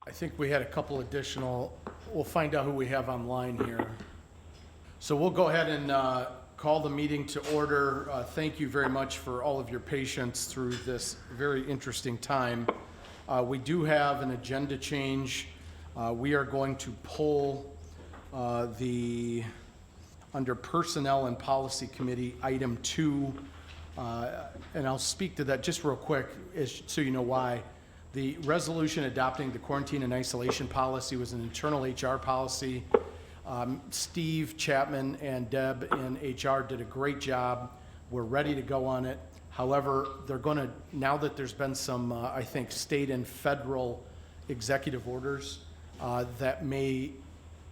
I think we had a couple additional, we'll find out who we have online here. So we'll go ahead and call the meeting to order. Thank you very much for all of your patience through this very interesting time. We do have an agenda change. We are going to pull under Personnel and Policy Committee, item 2, and I'll speak to that just real quick so you know why. The resolution adopting the quarantine and isolation policy was an internal HR policy. Steve Chapman and Deb in HR did a great job. We're ready to go on it. However, they're going to, now that there's been some, I think, state and federal executive orders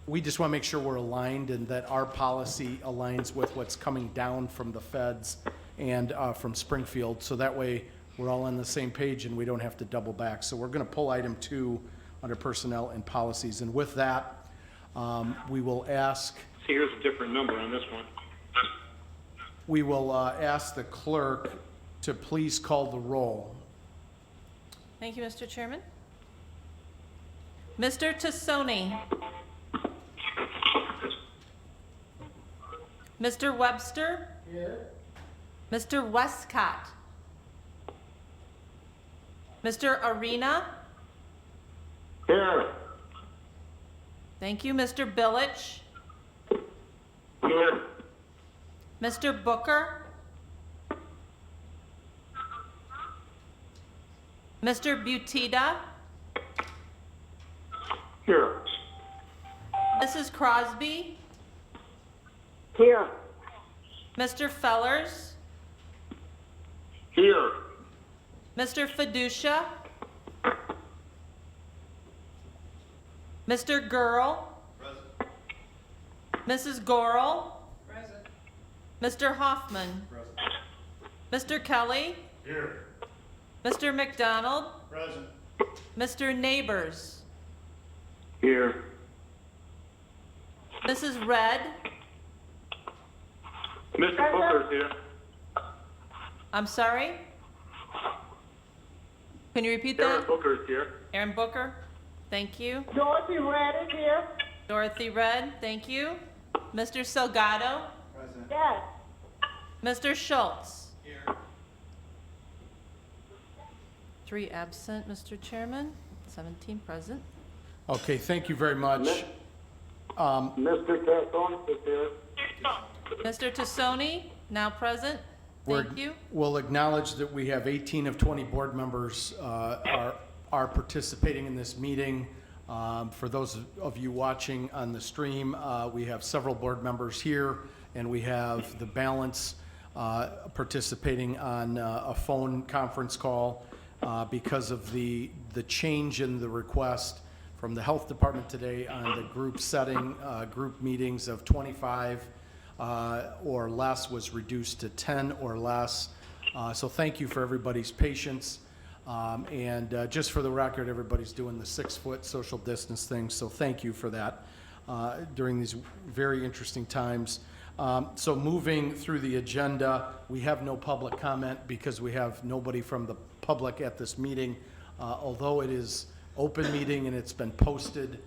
we just want to make sure we're aligned and that our policy aligns with what's coming down from the feds and from Springfield. So that way we're all on the same page and we don't have to double back. So we're going to pull item 2 under personnel and policies. And with that, we will ask. See, here's a different number on this one. We will ask the clerk to please call the roll. Thank you, Mr. Chairman. Mr. Tassoni. Mr. Webster. Here. Mr. Westcott. Mr. Arena. Here. Thank you, Mr. Billich. Here. Mr. Booker. Mr. Butita. Here. Mrs. Crosby. Here. Mr. Fellers. Here. Mr. Fiducia. Mr. Gurl. Present. Mrs. Gorel. Present. Mr. Hoffman. Present. Mr. Kelly. Here. Mr. McDonald. Present. Mr. Neighbors. Here. Mrs. Red. Mr. Booker's here. I'm sorry? Can you repeat Aaron that? Booker's here. Aaron Booker. Thank you. Dorothy Red is here. Dorothy Red. Thank you. Mr. Salgado. Present. Yes. Mr. Schultz. Here. 3 absent, Mr. Chairman. 17 present. Okay, thank you very much. Mr. Tassoni is here. Mr. Tassoni, now present. Thank you. We'll acknowledge that we have 18 of 20 board members are participating in this meeting. For those of you watching on the stream, we have several board members here, and we have the balance participating on a phone conference call because of the change in the request from the health department today on the group setting. Group meetings of 25 or less was reduced to 10 or less. So thank you for everybody's patience. And just for the record, everybody's doing the 6-foot social distance thing. So thank you for that during these very interesting times. So moving through the agenda, we have no public comment because we have nobody from the public at this meeting. Although it is open meeting and it's been posted,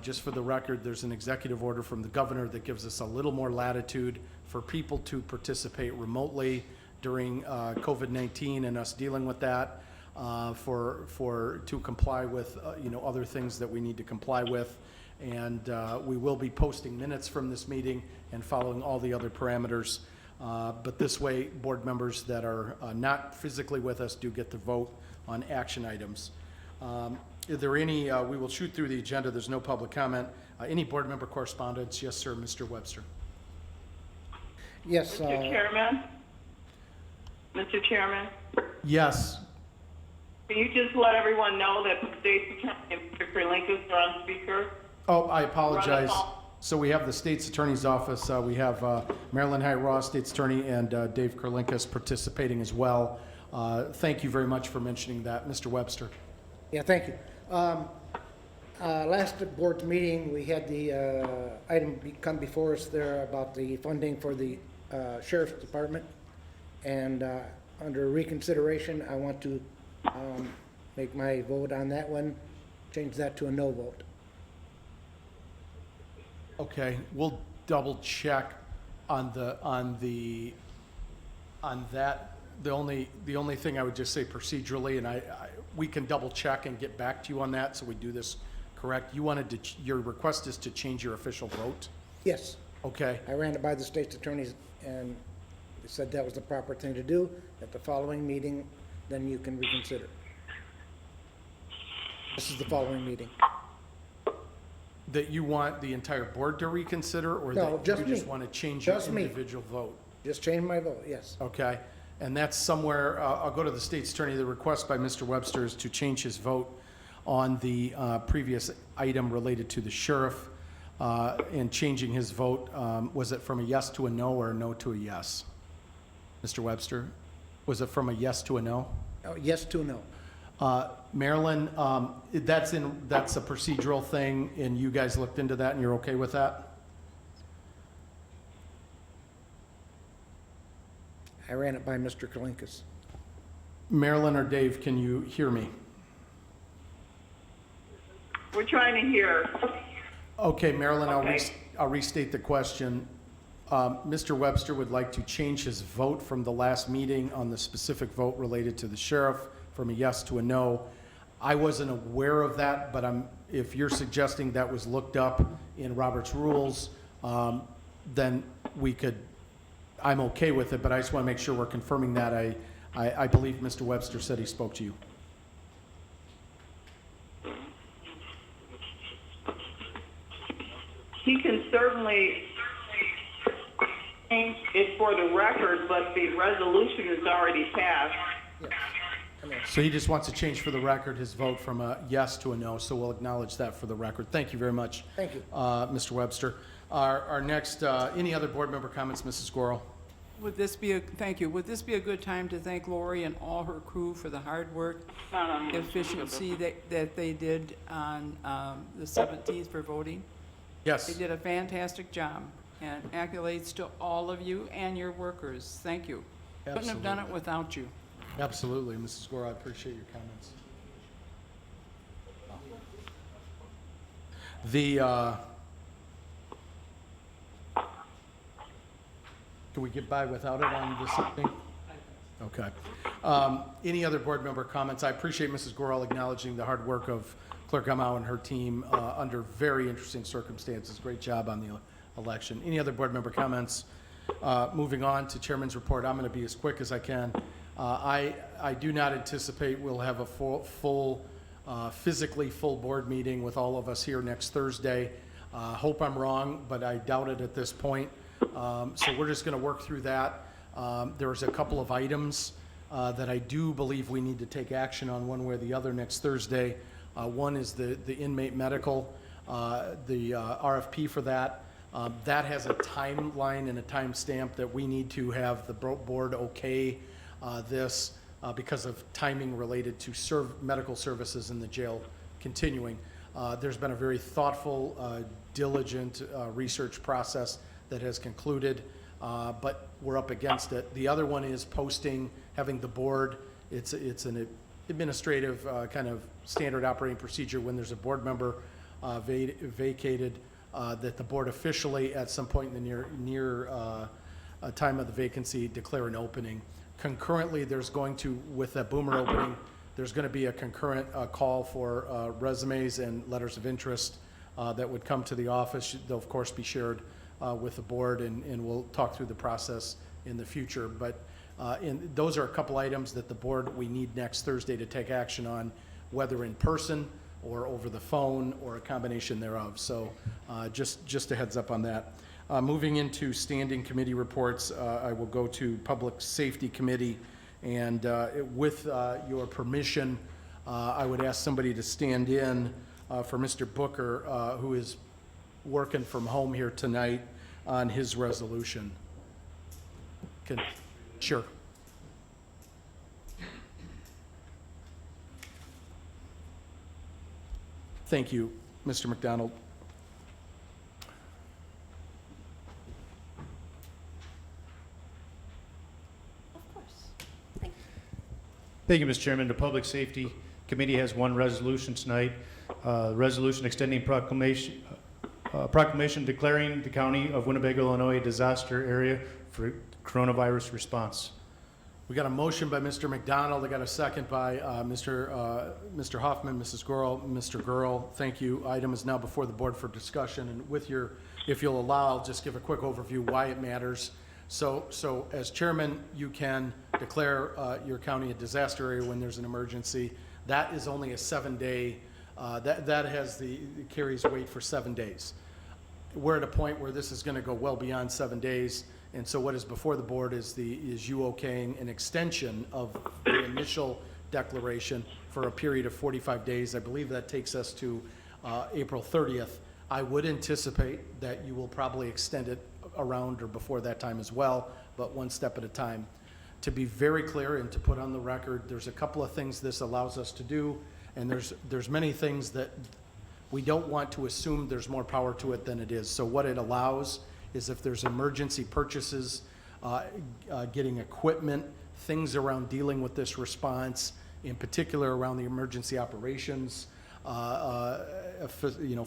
just for the record, there's an executive order from the governor that gives us a little more latitude for people to participate remotely during COVID-19 and us dealing with that to comply with other things that we need to comply with. And we will be posting minutes from this meeting and following all the other parameters. But this way, board members that are not physically with us do get to vote on action items. Are there any, we will shoot through the agenda, there's no public comment. Any board member correspondence? Yes, sir, Mr. Webster. Yes. Mr. Chairman? Mr. Chairman? Yes. Can you just let everyone know that the state's attorney and Mr. Kralinkas are on speaker? Oh, I apologize. Run the call. So we have the state's attorney's office. We have Marilyn Hyde-Ross, state's attorney, and Dave Kralinkas participating as well. Thank you very much for mentioning that. Mr. Webster. Yeah, thank you. Last board meeting, we had the item come before us there about the funding for the sheriff's department. And under reconsideration, I want to make my vote on that one change that to a no vote. Okay, we'll double check on that. The only thing I would just say procedurally, and we can double check and get back to you on that, so we do this correct. You wanted to, your request is to change your official vote? Yes, Okay, I ran it by the state's attorneys, and they said that was the proper thing to do. At the following meeting, then you can reconsider. This is the following meeting. that you want the entire board to reconsider, or No, that just you just me. want to change your Just me. individual vote? Just change my vote, yes. Okay, and that's somewhere, I'll go to the state's attorney. The request by Mr. Webster is to change his vote on the previous item related to the sheriff, and changing his vote, was it from a yes to a no or a no to a yes? Mr. Webster, was it from a yes to a no? Oh, yes to no. Marilyn, that's a procedural thing, and you guys looked into that, and you're okay with that? I ran it by Mr. Kalinkas. Marilyn or Dave, can you hear me? We're trying to hear. Okay, Marilyn, Okay. I'll restate the question. Mr. Webster would like to change his vote from the last meeting on the specific vote related to the sheriff from a yes to a no. I wasn't aware of that, but if you're suggesting that was looked up in Robert's rules, then I'm okay with it, but I just want to make sure we're confirming that. I believe Mr. Webster said he spoke to you. He can certainly change it for the record, but the resolution is already passed. Yes. I know. So he just wants to change for the record his vote from a yes to a no, so we'll acknowledge that for the record. Thank you very much. Thank you. Mr. Webster. Our next, any other board member comments, Mrs. Gorel? Thank you. Would this be a good time to thank Lori and all her crew for the hard work, efficiency that they did on the 17th for voting? Yes. They did a fantastic job, and accolades to all of you and your workers. Thank you. Couldn't have done it Absolutely. without you. Absolutely, Mrs. Gorel, I appreciate your comments. Can we get by without it on this evening? Okay. Any other board member comments? I appreciate Mrs. Gorel acknowledging the hard work of Clerk Gumau and her team under very interesting circumstances. Great job on the election. Any other board member comments? Moving on to Chairman's report, I'm going to be as quick as I can. I do not anticipate we'll have a physically full board meeting with all of us here next Thursday. Hope I'm wrong, but I doubt it at this point. So we're just going to work through that. There's a couple of items that I do believe we need to take action on one way or the other next Thursday. One is the inmate medical, the RFP for that. That has a timeline and a timestamp that we need to have the board okay this because of timing related to medical services in the jail continuing. There's been a very thoughtful, diligent research process that has concluded, but we're up against it. The other one is posting, having the board, it's an administrative kind of standard operating procedure when there's a board member vacated, that the board officially at some point in the near time of the vacancy declare an opening. Concurrently, there's going to, with that boomer opening, there's going to be a concurrent call for resumes and letters of interest that would come to the office. They'll of course be shared with the board, and we'll talk through the process in the future. But those are a couple items that the board, we need next Thursday to take action on, whether in person or over the phone or a combination thereof. So just a heads up on that. Moving into standing committee reports, I will go to Public Safety Committee, and with your permission, I would ask somebody to stand in for Mr. Booker, who is working from home here tonight on his resolution. Sure. Thank you, Mr. McDonald. Of course. Thank you. Thank you, Mr. Chairman. The Public Safety Committee has one resolution tonight. resolution extending proclamation declaring the county of Winnebago, Illinois, a disaster area for coronavirus response. We got a motion by Mr. McDonald. I got a second by Mr. Hoffman, Mrs. Gurl, Mr. Gurl. Thank you. Item is now before the board for discussion. And with your, if you'll allow, I'll just give a quick overview why it matters. So as chairman, you can declare your county a disaster area when there's an emergency. That is only a 7-day. That has carries weight for 7 days. We're at a point where this is going to go well beyond 7 days. And so what is before the board is you okaying an extension of the initial declaration for a period of 45 days. I believe that takes us to April 30th. I would anticipate that you will probably extend it around or before that time as well, but one step at a time. To be very clear and to put on the record, there's a couple of things this allows us to do, and there's many things that we don't want to assume there's more power to it than it is. So what it allows is if there's emergency purchases, getting equipment, things around dealing with this response, in particular around the emergency operations,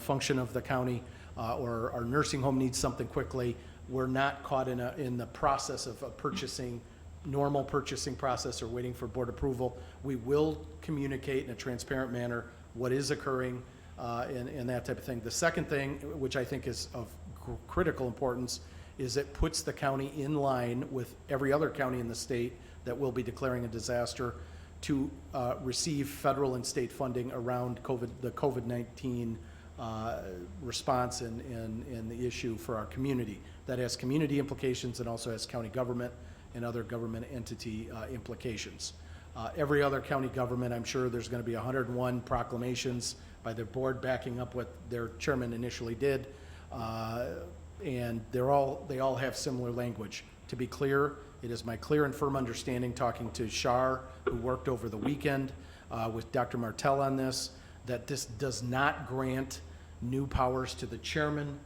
function of the county, or our nursing home needs something quickly, we're not caught in the process of purchasing, normal purchasing process or waiting for board approval. We will communicate in a transparent manner what is occurring and that type of thing. The second thing, which I think is of critical importance, is it puts the county in line with every other county in the state that will be declaring a disaster to receive federal and state funding around the COVID-19 response and the issue for our community. That has community implications and also has county government and other government entity implications. Every other county government, I'm sure there's going to be 101 proclamations by their board backing up what their chairman initially did. And they all have similar language. To be clear, it is my clear and firm understanding, talking to Shar, who worked over the weekend with Dr. Martell on this, that this does not grant new powers to the chairman,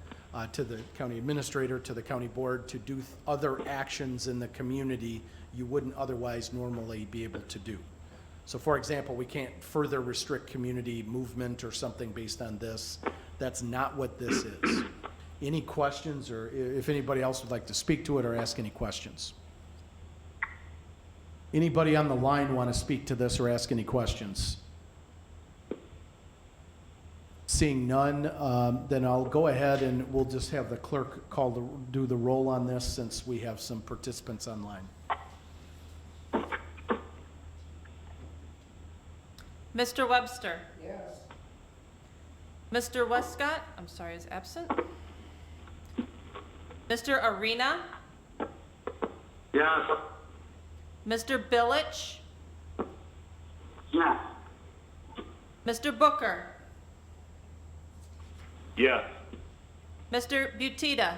to the county administrator, to the county board to do other actions in the community you wouldn't otherwise normally be able to do. So for example, we can't further restrict community movement or something based on this. That's not what this is. Any questions, or if anybody else would like to speak to it or ask any questions? Anybody on the line want to speak to this or ask any questions? Seeing none, then I'll go ahead and we'll just have the clerk do the roll on this since we have some participants online. Mr. Webster? Yes. Mr. Westcott, I'm sorry, is absent. Mr. Arena? Yes. Mr. Billich? Yes. Mr. Booker? Yes. Mr. Butita?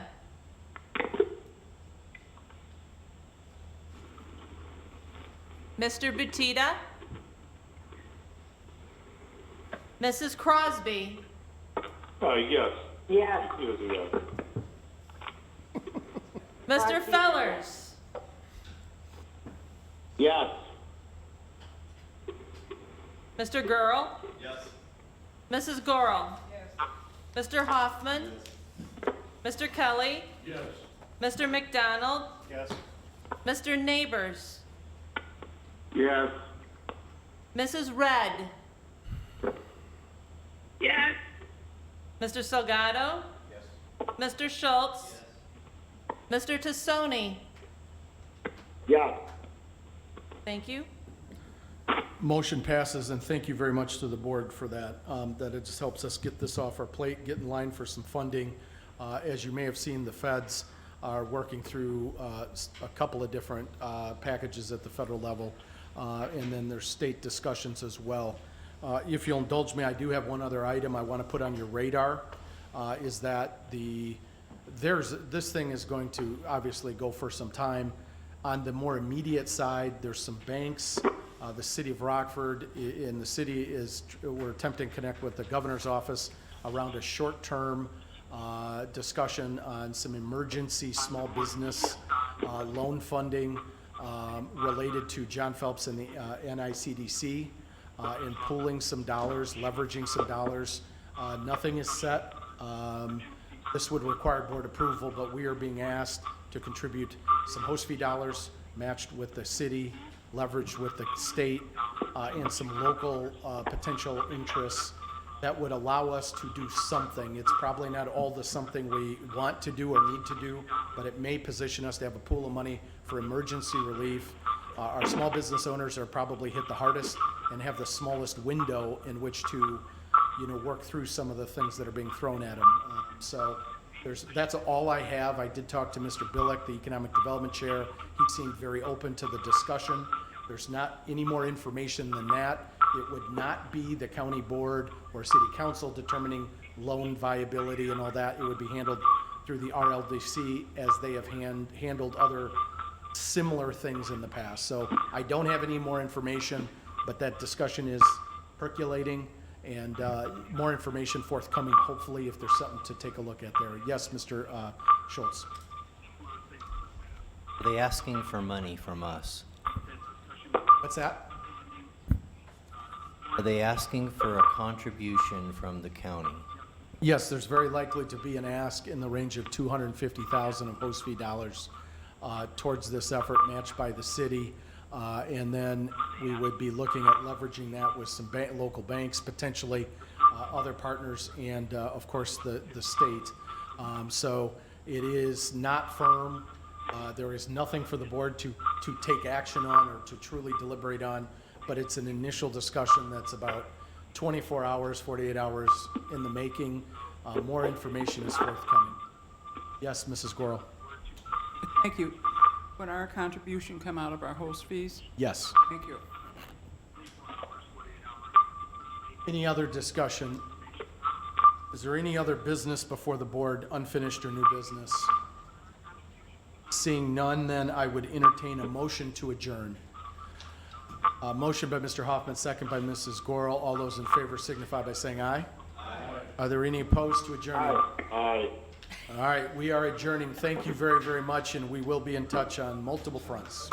Mr. Butita? Mrs. Crosby? Yes. Yes. Yes. Mr. Fellers? Yes. Mr. Gurl? Yes. Mrs. Gurl? Yes. Mr. Hoffman? Mr. Kelly? Yes. Mr. McDonald? Yes. Mr. Neighbors? Yes. Mrs. Red? Yes. Mr. Salgado? Yes. Mr. Schultz? Yes. Mr. Tassoni? Yes. Thank you. Motion passes, and thank you very much to the board for that. That it just helps us get this off our plate, get in line for some funding. As you may have seen, the feds are working through a couple of different packages at the federal level, and then there's state discussions as well. If you'll indulge me, I do have one other item I want to put on your radar, is that this thing is going to obviously go for some time. On the more immediate side, there's some banks. The city of Rockford in the city we're attempting to connect with the governor's office around a short-term discussion on some emergency small business loan funding related to John Phelps and the NICDC. in pooling some dollars, leveraging some dollars. Nothing is set. This would require board approval, but we are being asked to contribute some host fee dollars matched with the city, leveraged with the state, and some local potential interests that would allow us to do something. It's probably not all the something we want to do or need to do, but it may position us to have a pool of money for emergency relief. Our small business owners are probably hit the hardest and have the smallest window in which to, work through some of the things that are being thrown at them. So that's all I have. I did talk to Mr. Billick, the Economic Development Chair. He seemed very open to the discussion. There's not any more information than that. It would not be the county board or city council determining loan viability and all that. It would be handled through the RLDC as they have handled other similar things in the past. So I don't have any more information, but that discussion is percolating, and more information forthcoming, hopefully, if there's something to take a look at there. Yes, Mr. Schultz. Are they asking for money from us? What's that? Are they asking for a contribution from the county? Yes, there's very likely to be an ask in the range of $250,000 of host fee dollars towards this effort, matched by the city. And then we would be looking at leveraging that with some local banks, potentially other partners, and of course the state. So it is not firm. There is nothing for the board to take action on or to truly deliberate on, but it's an initial discussion that's about 24 hours, 48 hours in the making. More information is forthcoming. Yes, Mrs. Gorel. Thank you. Would our contribution come out of our host fees? Yes. Thank you. Any other discussion? Is there any other business before the board, unfinished or new business? Seeing none, then I would entertain a motion to adjourn. Motion by Mr. Hoffman, second by Mrs. Gorel. All those in favor signify by saying aye. Aye. Are there any opposed to adjourning? Aye. All right, we are adjourning. Thank you very, very much, and we will be in touch on multiple fronts.